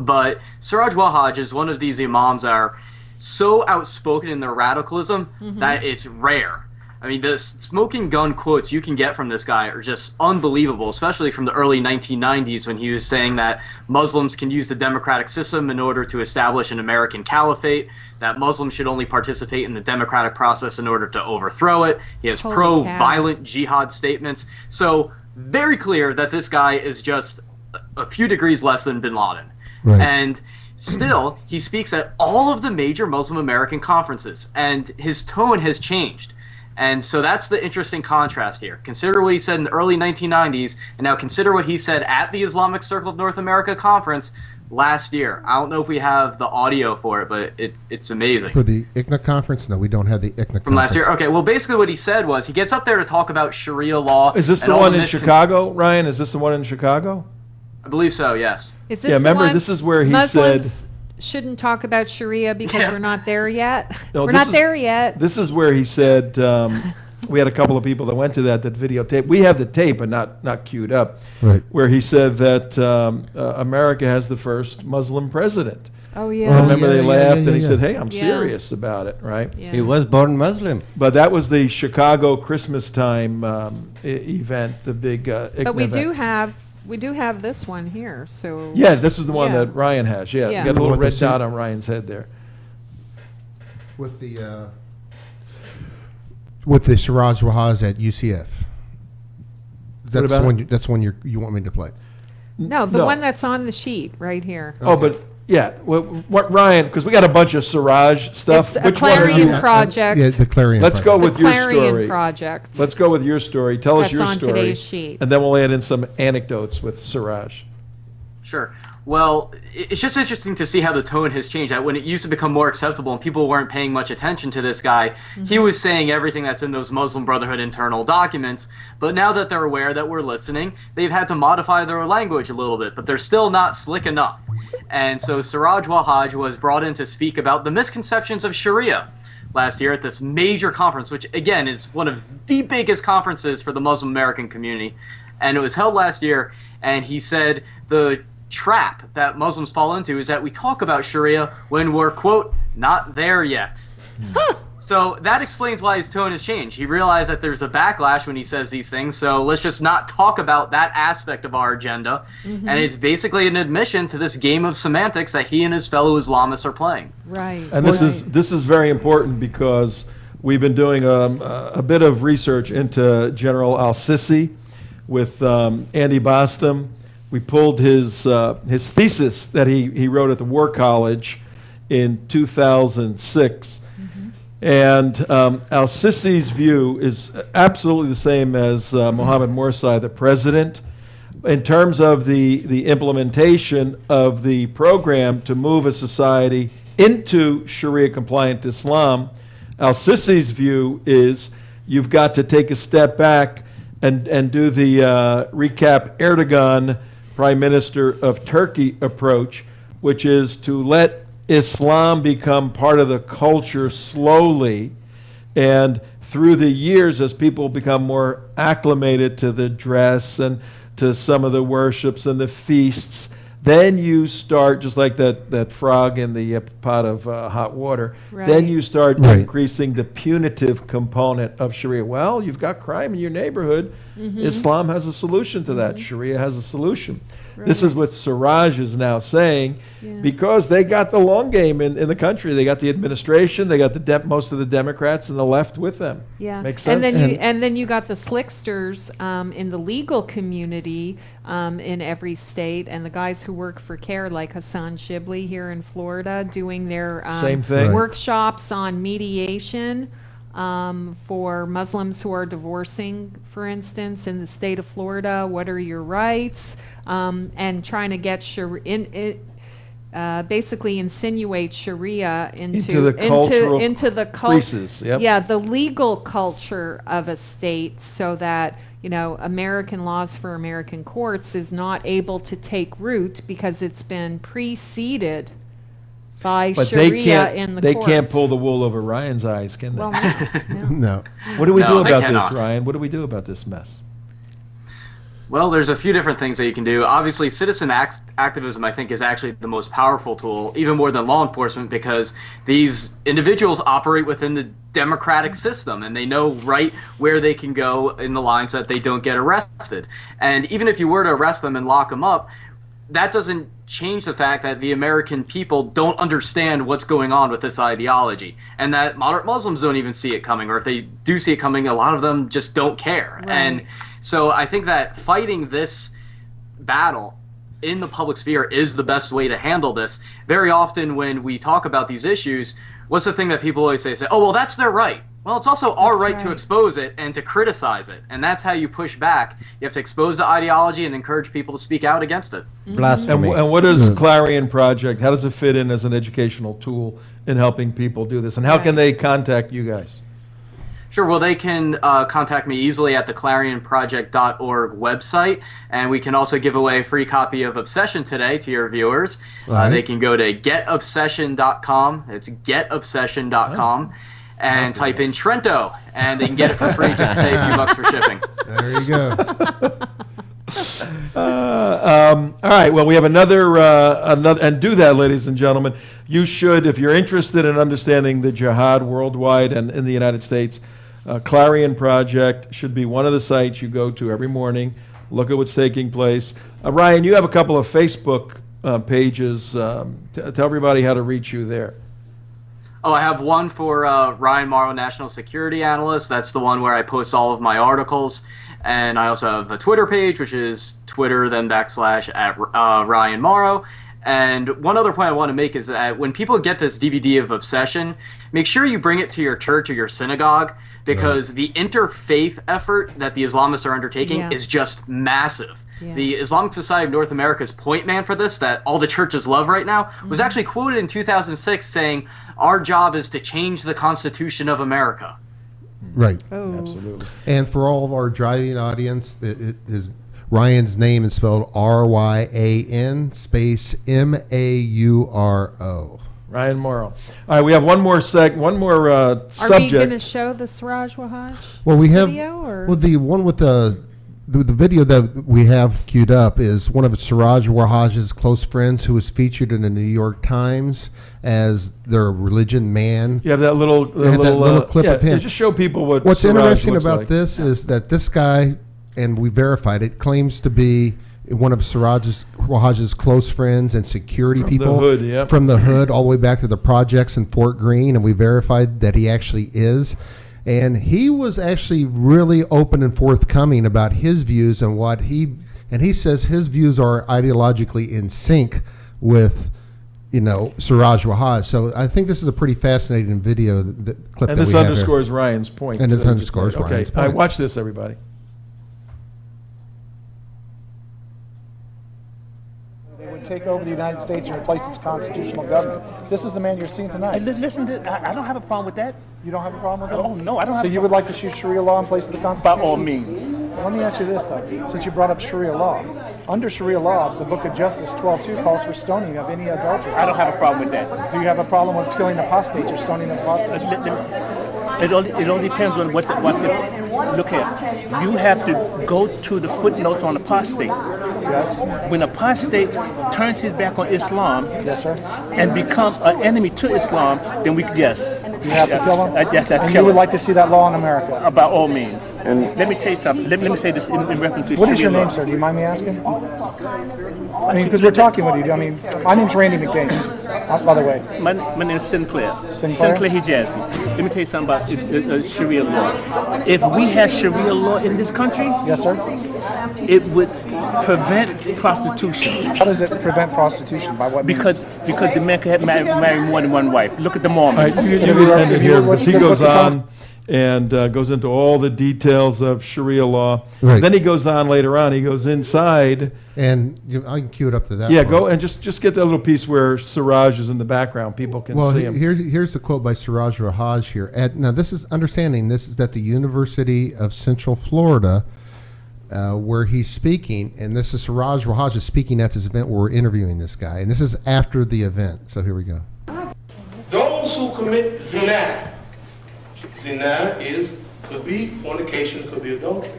But Siraj Wahhaj is one of these imams that are so outspoken in their radicalism that it's rare. I mean, the smoking gun quotes you can get from this guy are just unbelievable, especially from the early 1990s when he was saying that Muslims can use the democratic system in order to establish an American caliphate, that Muslims should only participate in the democratic process in order to overthrow it. He has pro-violent jihad statements. So very clear that this guy is just a few degrees less than bin Laden. And still, he speaks at all of the major Muslim American conferences, and his tone has changed. And so that's the interesting contrast here. Consider what he said in the early 1990s, and now consider what he said at the Islamic Circle of North America conference last year. I don't know if we have the audio for it, but it's amazing. For the ICNA conference? No, we don't have the ICNA conference. From last year? Okay, well, basically what he said was, he gets up there to talk about Sharia law. Is this the one in Chicago, Ryan? Is this the one in Chicago? I believe so, yes. Is this remember, the one this is where he Muslims said shouldn't talk about Sharia because we're not there yet? No, we're not there yet. This is where he said, we had a couple of people that went to that videotape. We have the tape, but not queued up, where he said that America has the first Muslim president. Oh, yeah. Remember they laughed and he said, hey, I'm serious about it, right? Yeah. He was born Muslim. But that was the Chicago Christmas time event, the big But we event. do have this one here. So Yeah, this is the one that Ryan has. Yeah, Yeah. got a little With red the dot on Ryan's head there. With the Siraj Wahhaj at UCF. That's about one. That's one you want me to play. No, the one that's on the sheet right here. Oh, but yeah, what Ryan? Because we got a bunch of Siraj stuff. It's a Which one are Clarion you? project. Yeah, the Clarion. Let's go with The your Clarion story. project. Let's go with your story. Tell us That's your on story. today's sheet. And then we'll add in some anecdotes with Siraj. Sure. Well, it's just interesting to see how the tone has changed. That when it used to become more acceptable and people weren't paying much attention to this guy, he was saying everything that's in those Muslim Brotherhood internal documents. But now that they're aware that we're listening, they've had to modify their language a little bit, but they're still not slick enough. And so Siraj Wahhaj was brought in to speak about the misconceptions of Sharia last year at this major conference, which again is one of the biggest conferences for the Muslim American community. And it was held last year, and he said the trap that Muslims fall into is that we talk about Sharia when we're, quote, not there yet. So that explains why his tone has changed. He realized that there's a backlash when he says these things, so let's just not talk about that aspect of our agenda. And it's basically an admission to this game of semantics that he and his fellow Islamists are playing. Right. And this is very important because we've been doing a bit of research into General al-Sisi with Andy Bostom. We pulled his thesis that he wrote at the War College in 2006. And al-Sisi's view is absolutely the same as Mohammed Morsi, the president, in terms of the implementation of the program to move a society into Sharia-compliant Islam. Al-Sisi's view is you've got to take a step back and do the recap Erdogan, Prime Minister of Turkey approach, which is to let Islam become part of the culture slowly, and through the years as people become more acclimated to the dress and to some of the worships and the feasts, Then you start, just like that frog in the pot of hot water, then you start increasing the punitive component of Sharia. Well, you've got crime in your neighborhood. Islam has a solution to that. Sharia has a solution. This is what Siraj is now saying, because they got the long game in the country. They got the administration, they got most of the Democrats and the left with them. Yeah, makes sense. And then you got the slicksters in the legal community in every state, and the guys who work for CARE, like Hassan Shibli here in Florida, doing their same thing. Workshops on mediation. For Muslims who are divorcing, for instance, in the state of Florida, what are your rights? And trying to get basically insinuate Sharia into the cultural creases. Yep. Yeah, the legal culture of a state, so that American laws for American courts is not able to take root because it's been preceded by Sharia in the courts. They can't pull the wool over Ryan's eyes, can they? Well, no. No. What do we do about this, cannot. Ryan? What do we do about this mess? Well, there's a few different things that you can do. Obviously, citizen activism, I think, is actually the most powerful tool, even more than law enforcement, because these individuals operate within the democratic system, and they know right where they can go in the line so that they don't get arrested. And even if you were to arrest them and lock them up, that doesn't change the fact that the American people don't understand what's going on with this ideology, and that moderate Muslims don't even see it coming, or if they do see it coming, a lot of them just don't care. Right. And so I think that fighting this battle in the public sphere is the best way to handle this. Very often when we talk about these issues, what's the thing that people always say, oh, well, that's their right. Well, it's also our right to expose it and to criticize it. And that's how you push back. You have to expose the ideology and encourage people to speak out against it. Blasphemy. And what is Clarion Project? How does it fit in as an educational tool in helping people do this? And how can they contact you guys? Sure. Well, they can contact me easily at the clarionproject.org website, and we can also give away a free copy of Obsession today to your viewers. They can go to getobsession.com. It's getobsession.com. And type in Trento, and they can get it for free. Just pay a few bucks for shipping. There you go. All right. Well, we have another, and do that, ladies and gentlemen. You should, if you're interested in understanding the jihad worldwide and in the United States, Clarion Project should be one of the sites you go to every morning. Look at what's taking place. Ryan, you have a couple of Facebook pages. Tell everybody how to reach you there. Oh, I have one for Ryan Morrow, National Security Analyst. That's the one where I post all of my articles. And I also have a Twitter page, which is Twitter, then / at Ryan Morrow. And one other point I want to make is that when people get this DVD of Obsession, make sure you bring it to your church or your synagogue, because the interfaith effort that the Islamists are undertaking is just massive. Yeah. The Islamic Society of North America's point man for this, that all the churches love right now, was actually quoted in 2006 saying, "Our job is to change the Constitution of America." Right. Oh. Absolutely. And for all of our driving audience, Ryan's name is spelled Ryan space Mauro. Ryan Morrow. All right, we have one more subject. Are we going to show the Siraj Wahhaj Well, we have video? Or? Well, the one with the video that we have queued up is one of Siraj Wahhaj's close friends who was featured in the New York Times as their religion man. You have that little clip of him. Just show people What's Siraj interesting looks about like. this is that this guy, and we verified it, claims to be one of Siraj Wahhaj's close friends and security people. The hood, yep. From the hood all the way back to the projects in Fort Greene, and we verified that he actually is. And he was actually really open and forthcoming about his views and he says his views are ideologically in sync with, Siraj Wahhaj. So I think this is a pretty fascinating video clip that we have. And this underscores Ryan's point. And this underscores Ryan's point. point. All right, watch this, everybody. Take over the United States and replace its constitutional government. This is the man you're seeing tonight. Listen, I don't have a problem with that. You don't have a problem with that? Oh, no, I don't have So you would like to shoot Sharia law in place of the Constitution? By all means. Let me ask you this, though, since you brought up Sharia law. Under Sharia law, the Book of Justice 12:2 calls for stoning of any adulterer. I don't have a problem with that. Do you have a problem with killing apostates or stoning apostates? It all depends on what they look at. You have to go to the footnotes on apostate. Yes. When apostate turns his back on Islam Yes, sir. and become an enemy to Islam, then yes. You have to kill him? Yes, I And kill you would him. like to see that law in America? By all means. And let me tell you something. Let me say this in reference to What is your Sharia name, law. sir? Do you mind me asking? I mean, because we're talking with you. I mean, my name's Randy McDaniel, by the way. My name is Sinclair. Sinclair? Hijazi. Let me tell you something about Sharia law. If we had Sharia law in this country, Yes, sir. it would prevent prostitution. How does it prevent prostitution? By what means? Because the man could marry more than one wife. Look at the All right, Mormons. you end it here because he What's goes the on and goes into all the details of Sharia law. Right. Then he goes on later on. He goes inside. And I can cue it up to that. Yeah, part. go and just get that little piece where Siraj is in the background. People can Well, see him. here's the quote by Siraj Rahaj here. Now, this is at the University of Central Florida, where he's speaking, and this is Siraj Rahaj is speaking at this event where we're interviewing this guy, and this is after the event. So here we go. Those who commit zina could be fornication, could be adultery.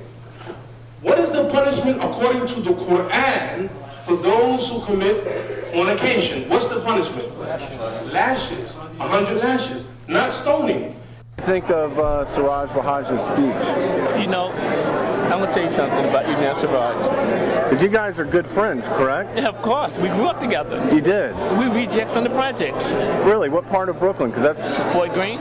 What is the punishment according to the Quran for those who commit fornication? What's the punishment? Lashes, 100 lashes, not stoning. Think of Siraj Rahaj's speech. You know, I'm going to tell you something about you now, Siraj. But you guys are good friends, correct? Yeah, of course. We grew up together. You did? We reject from the projects. Really? What part of Brooklyn? Because that's... Fort Greene?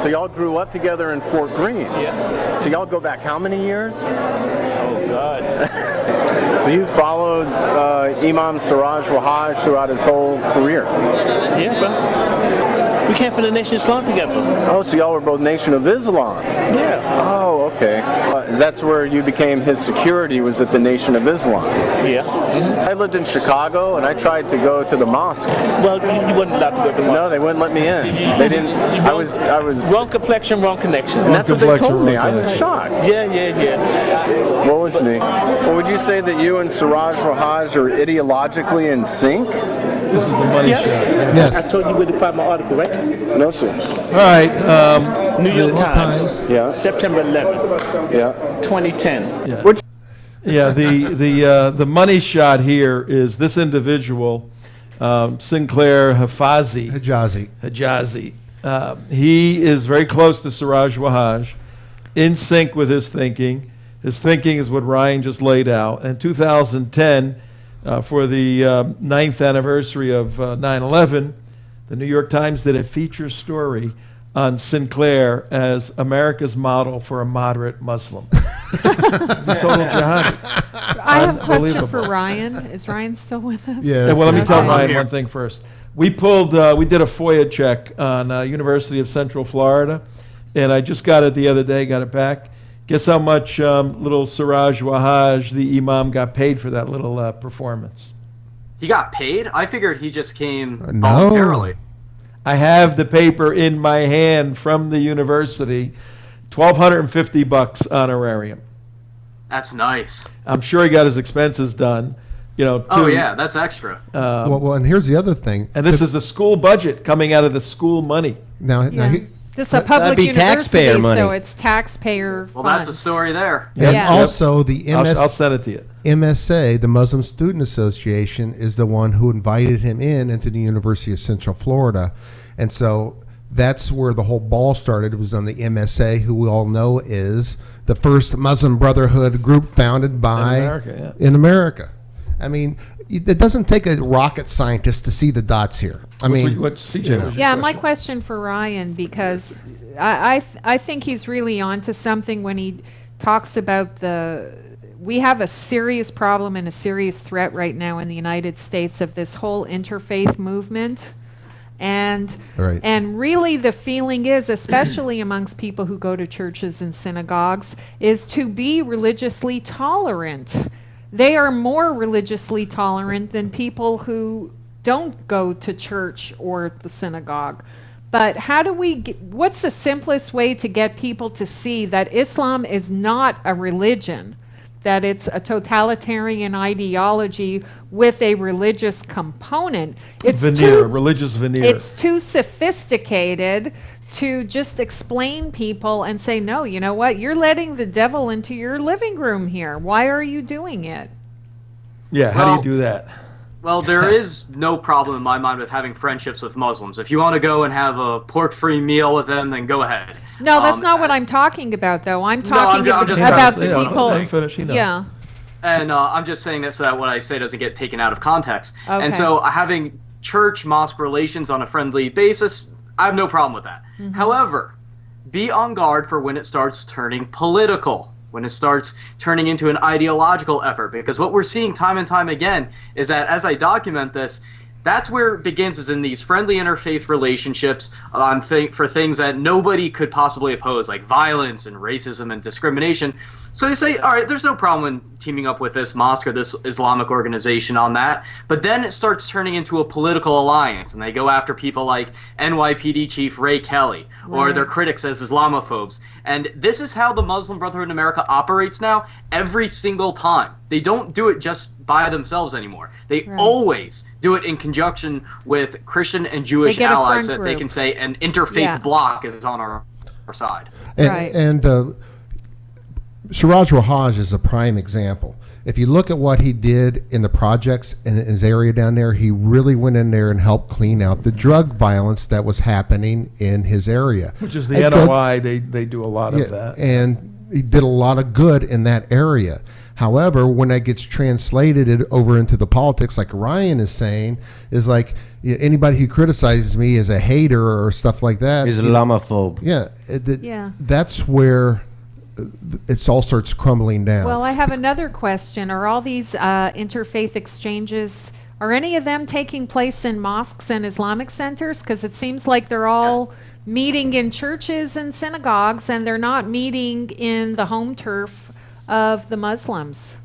So y'all grew up together in Fort Greene? Yeah. So y'all go back how many years? Oh, God. So you followed Imam Siraj Rahaj throughout his whole career? Yeah, bro. We came from the Nation of Islam together. Oh, so y'all were both Nation of Islam? Yeah. Oh, okay. That's where you became his security, was at the Nation of Islam? Yeah. Mm-hmm. I lived in Chicago, and I tried to go to the mosque. Well, you wasn't allowed to go to the mosque. No, they wouldn't let me in. They didn't. I was. Wrong complexion, wrong connection. And that's what they told me. I was shocked. Yeah. What was me? Well, would you say that you and Siraj Rahaj are ideologically in sync? This is the money shot. Yes. I told you where to find my article, right? No, sir. All right. New York Times. Yeah. September 11th. Yeah. 2010. Yeah. Which? Yeah. The money shot here is this individual, Sinclair Hijazi. He is very close to Siraj Rahaj, in sync with his thinking. His thinking is what Ryan just laid out. In 2010, for the 9th anniversary of 9/11, the New York Times did a feature story on Sinclair as America's model for a moderate Muslim. He's a total jihadi. I have a question for Ryan. Is Ryan still with us? Yeah. Well, let me tell Okay. Ryan one thing first. We did a FOIA check on University of Central Florida, and I just got it the other day, got it back. Guess how much little Siraj Rahaj, the imam, got paid for that little performance? He got paid? I figured he just came No. voluntarily. I have the paper in my hand from the university, $1,250 honorarium. That's nice. I'm sure he got his expenses done. Oh, yeah, that's extra. Well, and here's the other thing. And this is the school budget coming out of the school money. Now Yeah. This is a public be university, taxpayer money. so it's taxpayer Well, funds. that's a story there. and Yeah. also the I'll send it to you. MSA, the Muslim Student Association, is the one who invited him into the University of Central Florida. And so that's where the whole ball started. It was on the MSA, who we all know is the first Muslim Brotherhood group founded by in America. I mean, it doesn't take a rocket scientist to see the dots here. I mean, Yeah, my question for Ryan, because I think he's really onto something when he talks about we have a serious problem and a serious threat right now in the United States of this whole interfaith movement. And really the feeling is, especially amongst people who go to churches and synagogues, is to be religiously tolerant. They are more religiously tolerant than people who don't go to church or the synagogue. But how do what's the simplest way to get people to see that Islam is not a religion, that it's a totalitarian ideology with a religious component? It's religious veneer. It's too sophisticated to just explain people and say, no, you know what? You're letting the devil into your living room here. Why are you doing it? Yeah, how do you do that? Well, there is no problem in my mind with having friendships with Muslims. If you want to go and have a pork-free meal with them, then go ahead. No, that's not what I'm talking about, though. I'm talking about the people. Yeah. And I'm just saying that so that what I say doesn't get taken out of context. Okay. And so having church-mosque relations on a friendly basis, I have no problem with that. Mm-hmm. However, be on guard for when it starts turning political, when it starts turning into an ideological effort. Because what we're seeing time and time again is that as I document this, that's where it begins, is in these friendly interfaith relationships for things that nobody could possibly oppose, like violence and racism and discrimination. So they say, all right, there's no problem in teaming up with this mosque or this Islamic organization on that. But then it starts turning into a political alliance, and they go after people like NYPD Chief Ray Kelly or their critics as Islamophobes. And this is how the Muslim Brotherhood in America operates now every single time. They don't do it just by themselves anymore. They always do it in conjunction with Christian and Jewish allies that they can say an interfaith bloc is on our side. And Siraj Rahaj is a prime example. If you look at what he did in the projects in his area down there, he really went in there and helped clean out the drug violence that was happening in his area. Which is the NOI, they do a lot of that. And he did a lot of good in that area. However, when that gets translated over into the politics, like Ryan is saying, is like anybody who criticizes me is a hater or stuff like that. Is Islamophobe. Yeah. That's where it all starts crumbling down. Well, I have another question. Are all these interfaith exchanges, are any of them taking place in mosques and Islamic centers? Because it seems like they're all meeting in churches and synagogues, and they're not meeting in the home turf of the Muslims.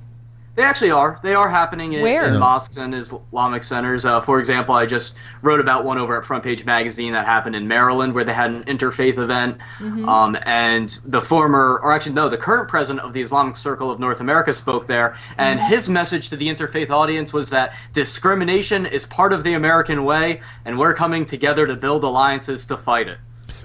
They actually are. They are happening in mosques and Islamic centers. For example, I just wrote about one over at Front Page Magazine that happened in Maryland where they had an interfaith event. Mm-hmm. And the current president of the Islamic Circle of North America spoke there. And his message to the interfaith audience was that discrimination is part of the American way, and we're coming together to build alliances to fight it.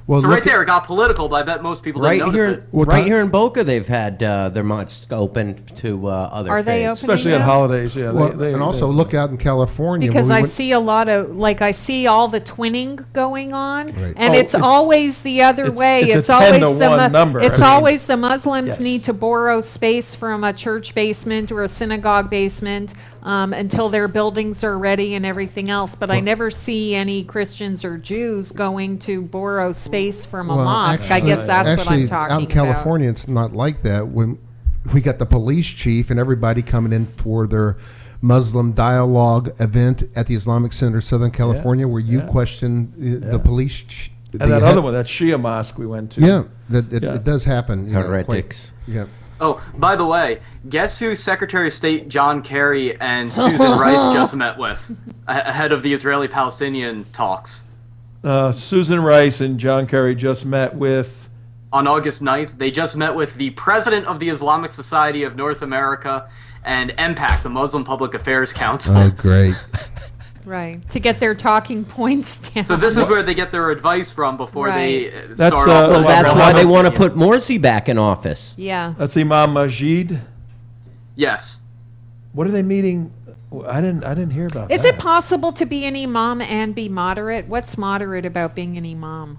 Well, so right there, it got political, but I bet most people didn't notice it. Right here in Boca, they've had their mosques open to other Are they faiths. opening Especially on holidays, yeah. And also look out in California. Because I see a lot of, I see all the twinning going on, Right. and it's always the other way. It's It's a 10 always to 1 number. It's always the Muslims Yes. need to borrow space from a church basement or a synagogue basement until their buildings are ready and everything else. But I never see any Christians or Jews going to borrow space from a mosque. I guess that's what I'm talking about. Out in California, it's not like that. When we got the police chief and everybody coming in for their Muslim dialogue event at the Islamic Center, Southern California, where you questioned the police. And that other one, that Shia mosque we went to. Yeah, it does happen. Heretics. Yeah. Oh, by the way, guess who Secretary of State John Kerry and Susan Rice just met with ahead of the Israeli-Palestinian talks? Susan Rice and John Kerry just met with... On August 9th, they just met with the president of the Islamic Society of North America and MPAC, the Muslim Public Affairs Council. Oh, great. Right, to get their talking points down. So this is where they get their advice from before they That's, start off. Well, that's why they want to put Morsi back in office. Yeah. That's Imam Majid. Yes. What are they meeting? I didn't hear about Is that. it possible to be an imam and be moderate? What's moderate about being an imam?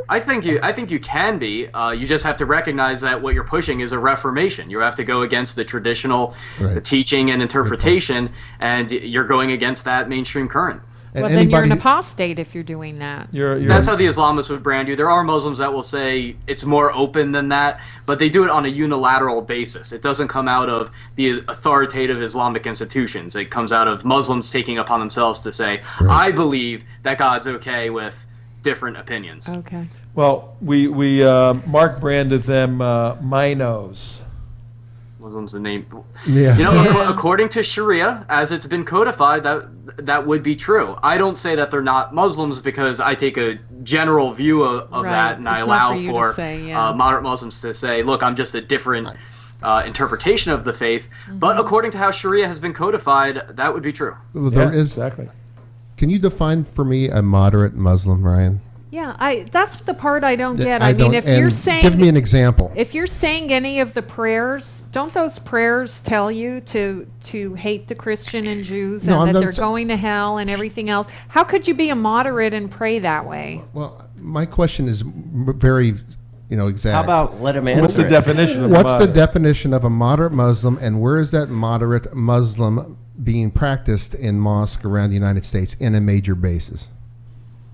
I think you can be. You just have to recognize that what you're pushing is a reformation. You have to go against the traditional teaching and interpretation, and you're going against that mainstream current. Well, then you're an apostate if you're doing that. That's how the Islamists would brand you. There are Muslims that will say it's more open than that, but they do it on a unilateral basis. It doesn't come out of the authoritative Islamic institutions. It comes out of Muslims taking upon themselves to say, I believe that God's okay with different opinions. Okay. Well, we Mark branded them Minos. Muslims the name. Yeah. You know, according to Sharia, as it's been codified, that would be true. I don't say that they're not Muslims because I take a general view of that, and I allow for moderate Muslims to say, look, I'm just a different interpretation of the faith. But according to how Sharia has been codified, that would be true. Well, there is exactly. Can you define for me a moderate Muslim, Ryan? Yeah, that's the part I don't get. I I mean, don't- if you're and saying, give me an example. If you're saying any of the prayers, don't those prayers tell you to hate the Christian and Jews No, and I'm that not they're going to hell and everything else? How could you be a moderate and pray that way? Well, my question is very, exact. How about let him answer What's the it? definition of What's the moderate? definition of a moderate Muslim, and where is that moderate Muslim being practiced in mosque around the United States in a major basis?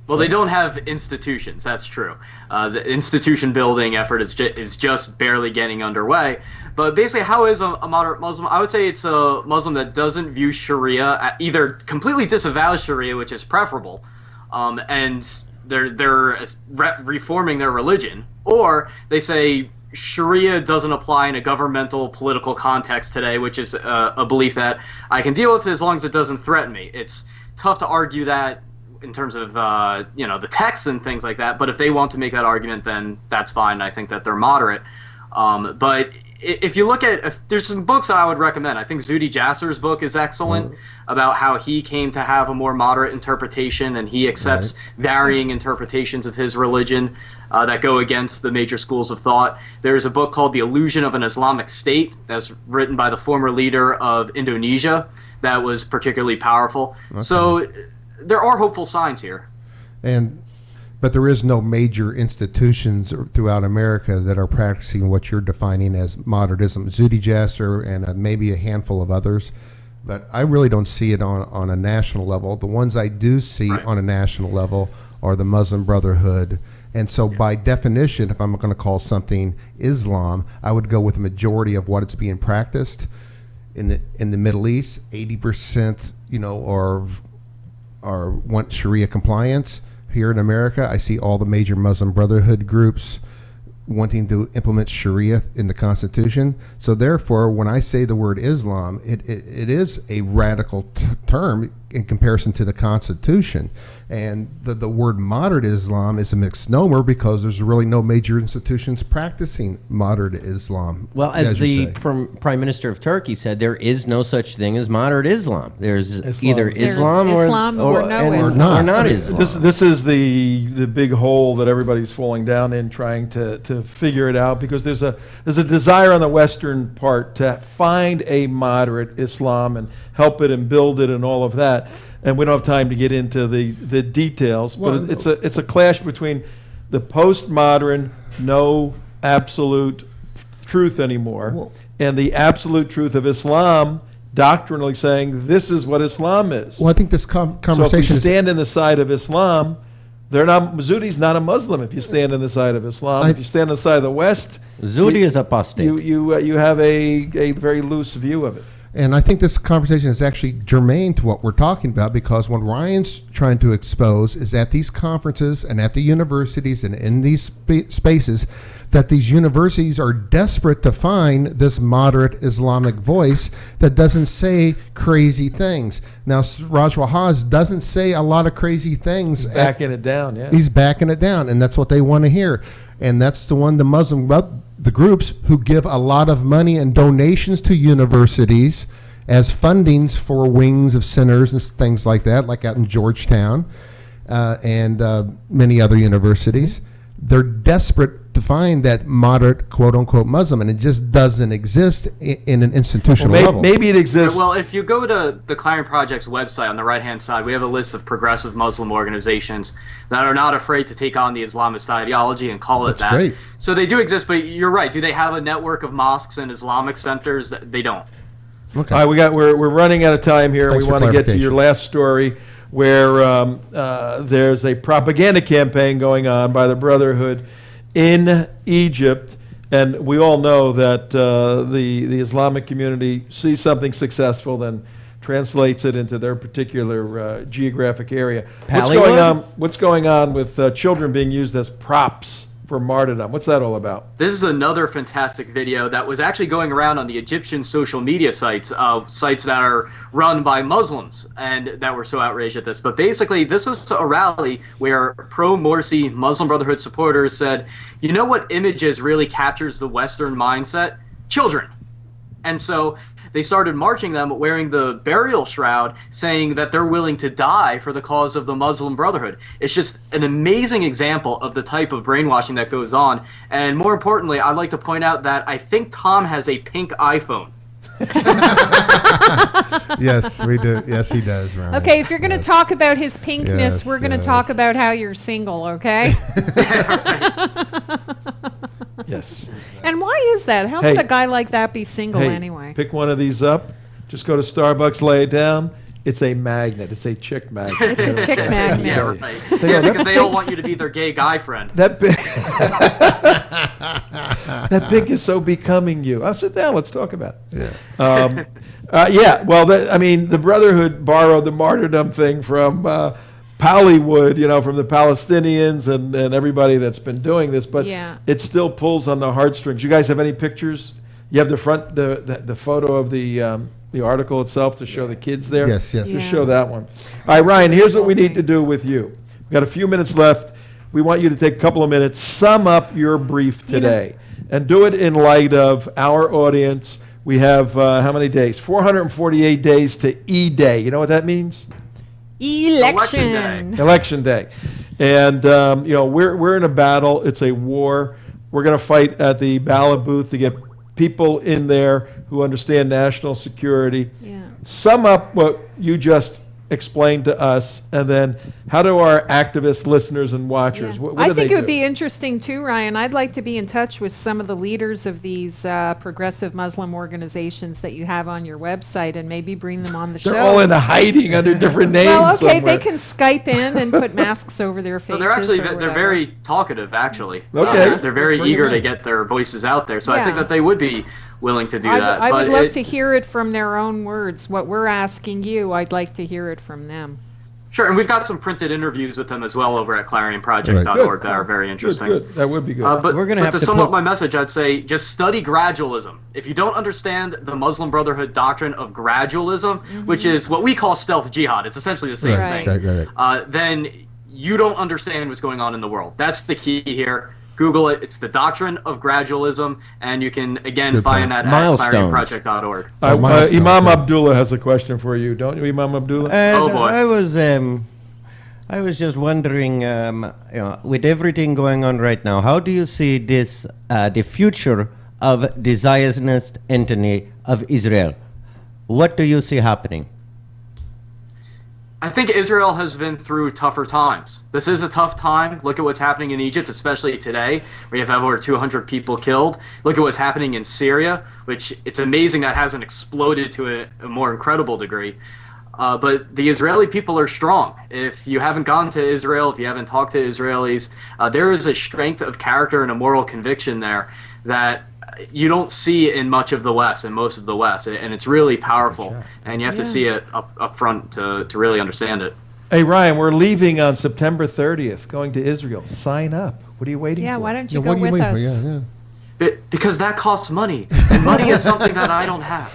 Well, they don't have institutions. That's true. The institution building effort is just barely getting underway. But basically, how is a moderate Muslim? I would say it's a Muslim that doesn't view Sharia, either completely disavows Sharia, which is preferable, and they're reforming their religion, or they say Sharia doesn't apply in a governmental political context today, which is a belief that I can deal with as long as it doesn't threaten me. It's tough to argue that in terms of the texts and things like that, but if they want to make that argument, then that's fine. I think that they're moderate. But if you look at, there's some books that I would recommend. I think Zuhdi Jasser's book is excellent about how he came to have a more moderate interpretation, and he accepts varying interpretations of his religion that go against the major schools of thought. There's a book called The Illusion of an Islamic State that's written by the former leader of Indonesia that was particularly powerful. Okay. So there are hopeful signs here. But there is no major institutions throughout America that are practicing what you're defining as moderatism. Zuhdi Jasser and maybe a handful of others, but I really don't see it on a national level. The ones I do see on a national level are the Muslim Brotherhood. And so by definition, if I'm going to call something Islam, I would go with the majority of what it's being practiced. In the Middle East, 80%, are want Sharia compliance. Here in America, I see all the major Muslim Brotherhood groups wanting to implement Sharia in the Constitution. So therefore, when I say the word Islam, it is a radical term in comparison to the Constitution. And the word moderate Islam is a misnomer because there's really no major institutions practicing moderate Islam. Well, as the Prime Minister of Turkey said, there is no such thing as moderate Islam. There's either Islam or not Islam. This is the big hole that everybody's falling down in, trying to figure it out, because there's a desire on the Western part to find a moderate Islam and help it and build it and all of that. And we don't have time to get into the details, but it's a clash between the postmodern, no absolute truth anymore, and the absolute truth of Islam, doctrinally saying this is what Islam is. Well, I think this conversation. So if we stand in the side of Islam, Zuhdi's not a Muslim. If you stand on the side of Islam, if you stand on the side of the West, Zuhdi is apostate. You have a very loose view of it. And I think this conversation is actually germane to what we're talking about, because what Ryan's trying to expose is at these conferences and at the universities and in these spaces that these universities are desperate to find this moderate Islamic voice that doesn't say crazy things. Now, Raj Wahhaz doesn't say a lot of crazy things. He's backing it down, yeah. He's backing it down, and that's what they want to hear. And that's the groups who give a lot of money and donations to universities as fundings for wings of sinners and things like that, like out in Georgetown and many other universities. They're desperate to find that moderate, quote-unquote, Muslim, and it just doesn't exist in an institutional level. Maybe it exists. Well, if you go to the Clarion Project's website on the right-hand side, we have a list of progressive Muslim organizations that are not afraid to take on the Islamist ideology and call it that. Great. So they do exist, but you're right. Do they have a network of mosques and Islamic centers? They don't. Okay. All right, we're running out of time here. Thanks we for want to get to clarification. your last story, where there's a propaganda campaign going on by the Brotherhood in Egypt, and we all know that the Islamic community sees something successful, then translates it into their particular geographic area. What's going on with children being used as props for martyrdom? What's that all about? This is another fantastic video that was actually going around on the Egyptian social media sites, sites that are run by Muslims, and that were so outraged at this. But basically, this was a rally where pro-Morsi Muslim Brotherhood supporters said, you know what images really captures the Western mindset? Children. And so they started marching them wearing the burial shroud, saying that they're willing to die for the cause of the Muslim Brotherhood. It's just an amazing example of the type of brainwashing that goes on. And more importantly, I'd like to point out that I think Tom has a pink iPhone. Yes, we do. Yes, he does, Ryan. Okay, if you're going to talk about his pinkness, we're going to talk about how you're single, okay? Yes. And why is that? How could a guy like that be single anyway? Pick one of these up. Just go to Starbucks, lay it down. It's a magnet. It's a chick magnet. It's a chick magnet. Yeah, right. Yeah, because they all want you to be their gay guy friend. That pink is so becoming you. I'll sit down. Let's talk about it. Yeah. Well, the Brotherhood borrowed the martyrdom thing from Pallywood, from the Palestinians and everybody that's been doing this, but it still pulls on the heartstrings. You guys have any pictures? You have the photo of the article itself to show the kids there? Yes. Just show that one. All right, Ryan, here's what we need to do with you. We've got a few minutes left. We want you to take a couple of minutes, sum up your brief today, and do it in light of our audience. We have how many days? 448 days to E-Day. You know what that means? Election day. And, we're in a battle. It's a war. We're going to fight at the ballot booth to get people in there who understand national security. Sum up what you just explained to us, and then how do our activist listeners and watchers, what I do think they it would do? be interesting too, Ryan. I'd like to be in touch with some of the leaders of these progressive Muslim organizations that you have on your website and maybe bring them on the show. They're all in hiding under different names. Well, okay, somewhere. they can Skype in and put masks over their faces. No, they're very talkative, actually. Okay. They're very eager to get their voices out there. So I think that they would be willing to do that. I would love to hear it from their own words. What we're asking you, I'd like to hear it from them. Sure, and we've got some printed interviews with them as well over at clarionproject.org that are very interesting. Good. That would be good. But We're gonna have to to sum up my message, I'd say just study gradualism. If you don't understand the Muslim Brotherhood doctrine of gradualism, which is what we call stealth jihad, it's essentially the same thing, then you don't understand what's going on in the world. That's the key here. Google it. It's the doctrine of gradualism, and you can, again, find that at clarionproject.org. Imam Abdullah has a question for you, don't you, Imam Abdullah? Oh, boy. I was just wondering, with everything going on right now, how do you see this, the future of the Zionist entity of Israel? What do you see happening? I think Israel has been through tougher times. This is a tough time. Look at what's happening in Egypt, especially today, where you have over 200 people killed. Look at what's happening in Syria, which it's amazing that hasn't exploded to a more incredible degree. But the Israeli people are strong. If you haven't gone to Israel, if you haven't talked to Israelis, there is a strength of character and a moral conviction there that you don't see in much of the West, in most of the West, and it's really powerful, and you have to see it up front to really understand it. Hey, Ryan, we're leaving on September 30th, going to Israel. Sign up. What are you waiting for? Yeah, why don't you go with us? Because that costs money, and money is something that I don't have.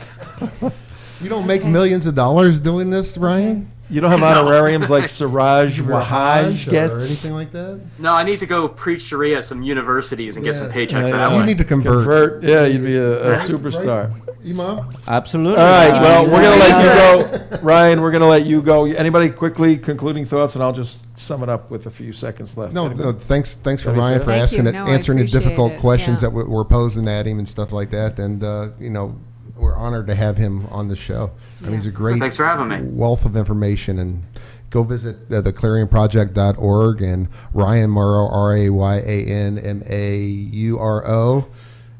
You don't make millions of dollars doing this, Ryan? You don't have honorariums like Siraj Wahaj or gets? anything like that? No, I need to go preach Sharia at some universities and get some paychecks that way. You need to convert. Yeah, you'd be a superstar. Right? Imam? Absolutely. All right, well, we're going to let you go. Ryan, we're going to let you go. Anybody quickly concluding thoughts, and I'll just sum it up with a few seconds left. No, thanks for Ryan for answering the difficult questions that were posing at him and stuff like that. And, we're honored to have him on the show. I mean, he's a great Thanks for having me. Wealth of information. And go visit theclarionproject.org and Ryan Morrow, RayanMauro,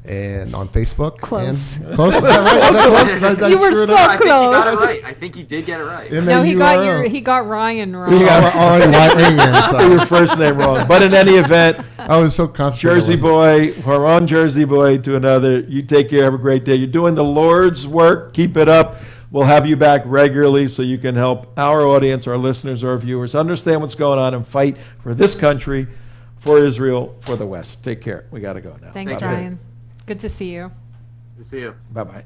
and on Facebook. Close. Close? Is that right? You were so close. I think he got it right. I think he did get it right. No, he got Ryan wrong. Your first name wrong. But in any event, I was so concentrated. Jersey boy, from one Jersey boy to another. You take care. Have a great day. You're doing the Lord's work. Keep it up. We'll have you back regularly so you can help our audience, our listeners, our viewers understand what's going on and fight for this country, for Israel, for the West. Take care. We got to go now. Thanks, Ryan. Good to see you. Good to see you. Bye-bye.